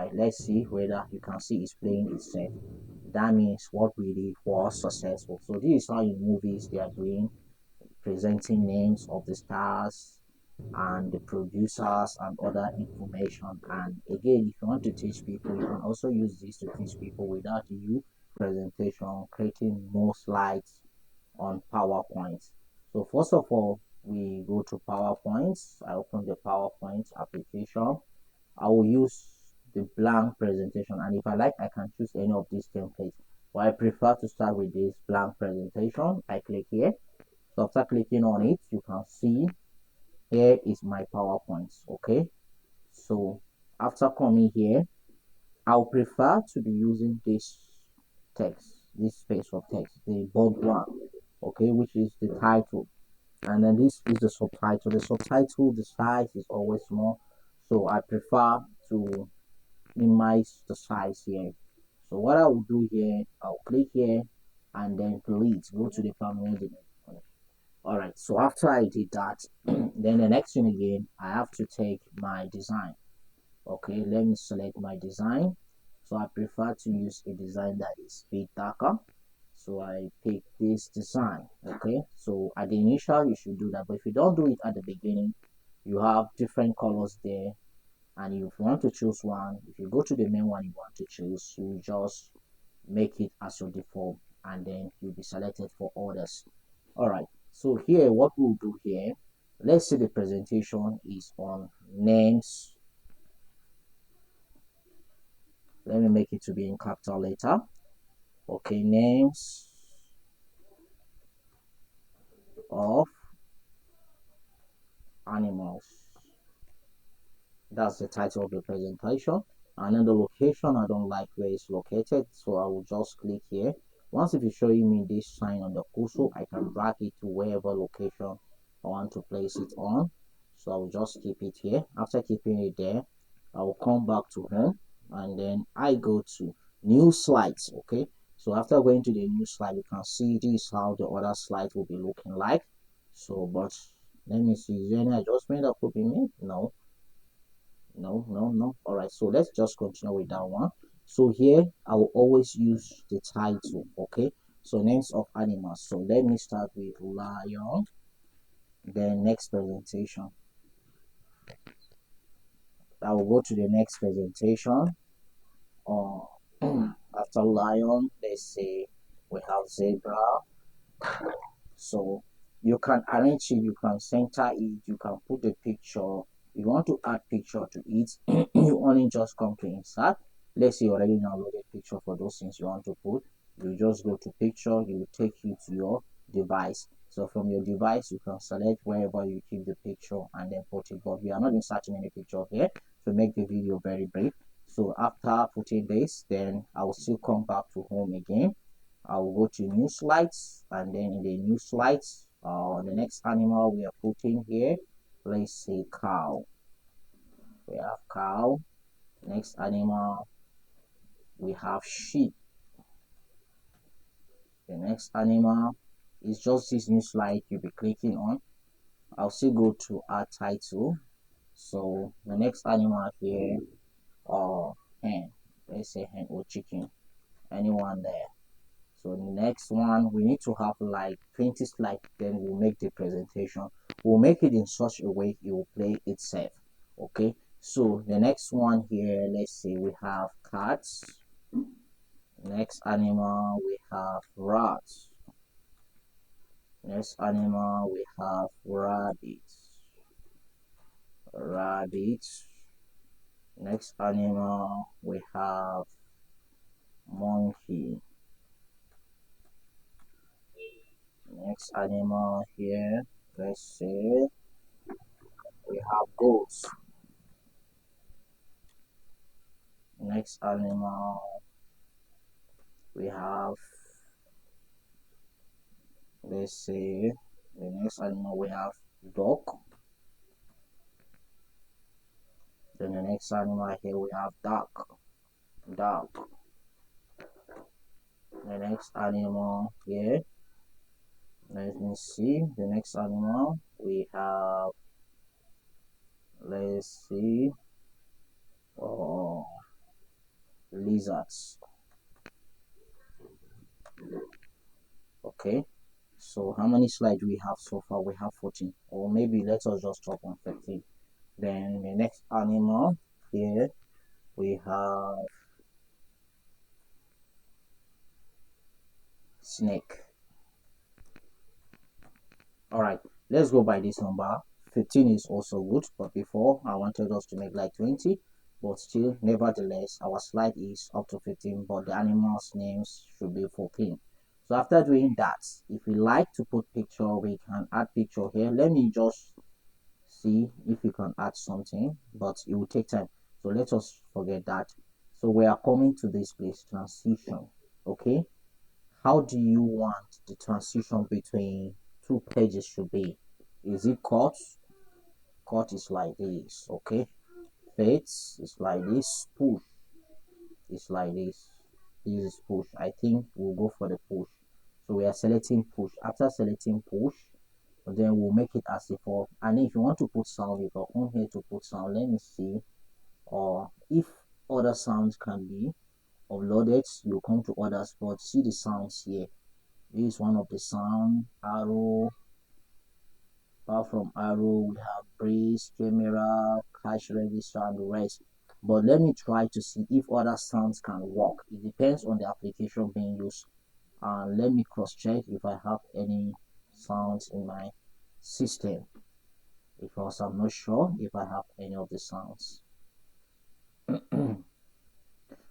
right, let's see whether you can see it's playing itself. That means what we did was successful. So this is how in movies they are doing, presenting names of the stars and the producers and other information. And again, if you want to teach people, you can also use this to teach people without you presentation, creating more slides on PowerPoint. So first of all, we go to PowerPoint. I open the PowerPoint application. I will use the blank presentation, and if I like, I can choose any of these templates. But I prefer to start with this blank presentation. I click here. So after clicking on it, you can see here is my PowerPoint. Okay. So after coming here, I'll prefer to be using this text, this space of text, the bold one, okay, which is the title. And then this is the subtitle. The subtitle, the size is always small. So I prefer to minimize the size here. So what I will do here, I'll click here and then delete, go to the permanent. All right, so after I did that, then the next thing again, I have to take my design. Okay, let me select my design. So I prefer to use a design that is a bit darker. So I pick this design. Okay, so at the initial you should do that, but if you don't do it at the beginning, you have different colors there. And if you want to choose one, if you go to the main one you want to choose, you just make it as your default, and then you'll be selected for others. All right, so here what we'll do here, let's say the presentation is on names. Let me make it to be in capital letter. Okay, names of animals. That's the title of the presentation. And then the location, I don't like where it's located, so I will just click here. Once it is showing me this sign on the cursor, I can drag it to wherever location I want to place it on. So I will just keep it here. After keeping it there, I will come back to home, and then I go to new slides. Okay, so after going to the new slide, you can see this is how the other slide will be looking like. So but let me see, is there any adjustment that could be made? No. All right, so let's just continue with that one. So here I will always use the title. Okay, so names of animals. So let me start with lion. Then next presentation, I will go to the next presentation. uh, After lion, let's say we have zebra. So you can arrange it, you can center it, you can put the picture. If you want to add picture to it, you only just come to insert. Let's say you already downloaded picture for those things you want to put. You just go to picture, it will take you to your device. So from your device, you can select wherever you keep the picture and then put it. But we are not inserting any picture here to make the video very brief. So after putting this, then I will still come back to home again. I will go to new slides, and then in the new slides, the next animal we are putting here, let's say cow. We have cow. Next animal we have sheep. The next animal is just this new slide you'll be clicking on. I'll still go to add title. So the next animal here, hen. Let's say hen or chicken. Anyone there? So the next one, we need to have like 20 slides, then we'll make the presentation. We'll make it in such a way it will play itself. Okay, so the next one here, let's say we have cats. Next animal, we have rats. Next animal, we have rabbits. Rabbits. Next animal, we have monkey. Next animal here, let's say we have goats. Next animal we have, let's say the next animal we have dog. Then the next animal here we have duck. The next animal here, let me see, the next animal we have, let's see, oh, wizards. Okay, so how many slides do we have so far? We have 14, or maybe let us just stop on 15. Then the next animal here we have snake. All right, let's go by this number. 15 is also good, but before I wanted us to make like 20, but still, nevertheless, our slide is up to 15, but the animals' names should be 14. So after doing that, if we like to put picture, we can add picture here. Let me just see if we can add something, but it will take time. So let us forget that. So we are coming to this place, transition. Okay, how do you want the transition between two pages should be? Is it cut? Cut is like this, okay? Fades is like this. Push is like this. This is push. I think we'll go for the push. So we are selecting push. After selecting push, then we'll make it as before. And if you want to put sound, you can come here to put sound. Let me see. Or if other sounds can be uploaded, you come to others. But see the sounds here. This is one of the sound. Arrow. Apart from arrow, we have breeze, camera, cash register, and the rest. But let me try to see if other sounds can work. It depends on the application being used. And let me cross check if I have any sounds in my system, because I'm not sure if I have any of the sounds.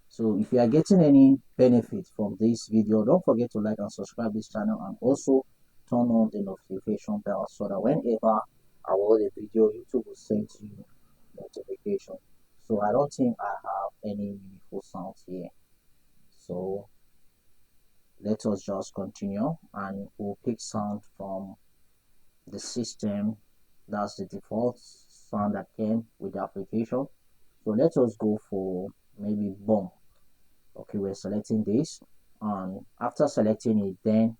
So if you are getting any benefit from this video, don't forget to like and subscribe this channel, and also turn on the notification bell so that whenever I upload a video, YouTube will send you notification. So I don't think I have any meaningful sounds here. So let us just continue, and we'll pick sound from the system. That's the default sound that came with the application. So let us go for maybe boom. Okay, we're selecting this, and after selecting it, then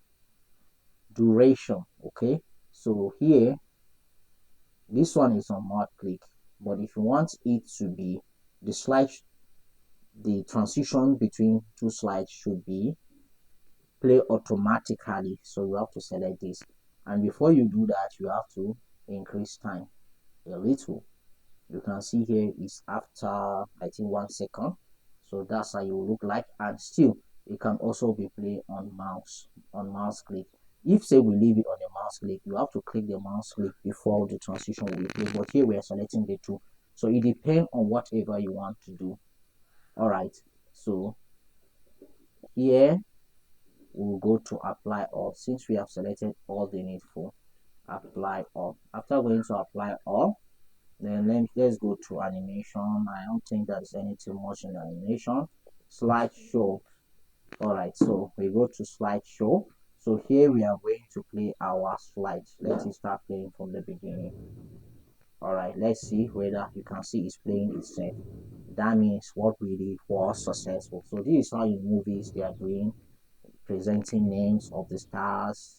duration. Okay, so here this one is on mod click, but if you want it to be the slide, the transition between two slides should be play automatically. So you have to select this, and before you do that, you have to increase time a little. You can see here is after I think 1 second. So that's how you look like, and still it can also be played on mouse click. If say we leave it on the mouse click, you have to click the mouse click before the transition will play, but here we are selecting the two, so it depends on whatever you want to do. All right, so here we'll go to apply all. Since we have selected all the needful, apply all. After going to apply all, then let's go to animation. I don't think there's anything much in animation. Slideshow. All right, so we go to slideshow. So here we are going to play our slides. Let's start playing from the beginning. All right, let's see whether you can see it's playing itself. That means what we did was successful. So this is how in movies they are doing, presenting names of the stars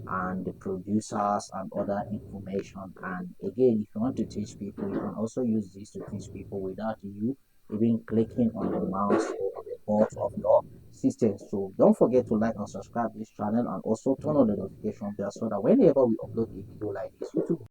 and the producers and other information. And again, if you want to teach people, you can also use this to teach people without you even clicking on the mouse or on the board of your system. So don't forget to like and subscribe this channel, and also turn on the notification bell so that whenever we upload a video like this, YouTube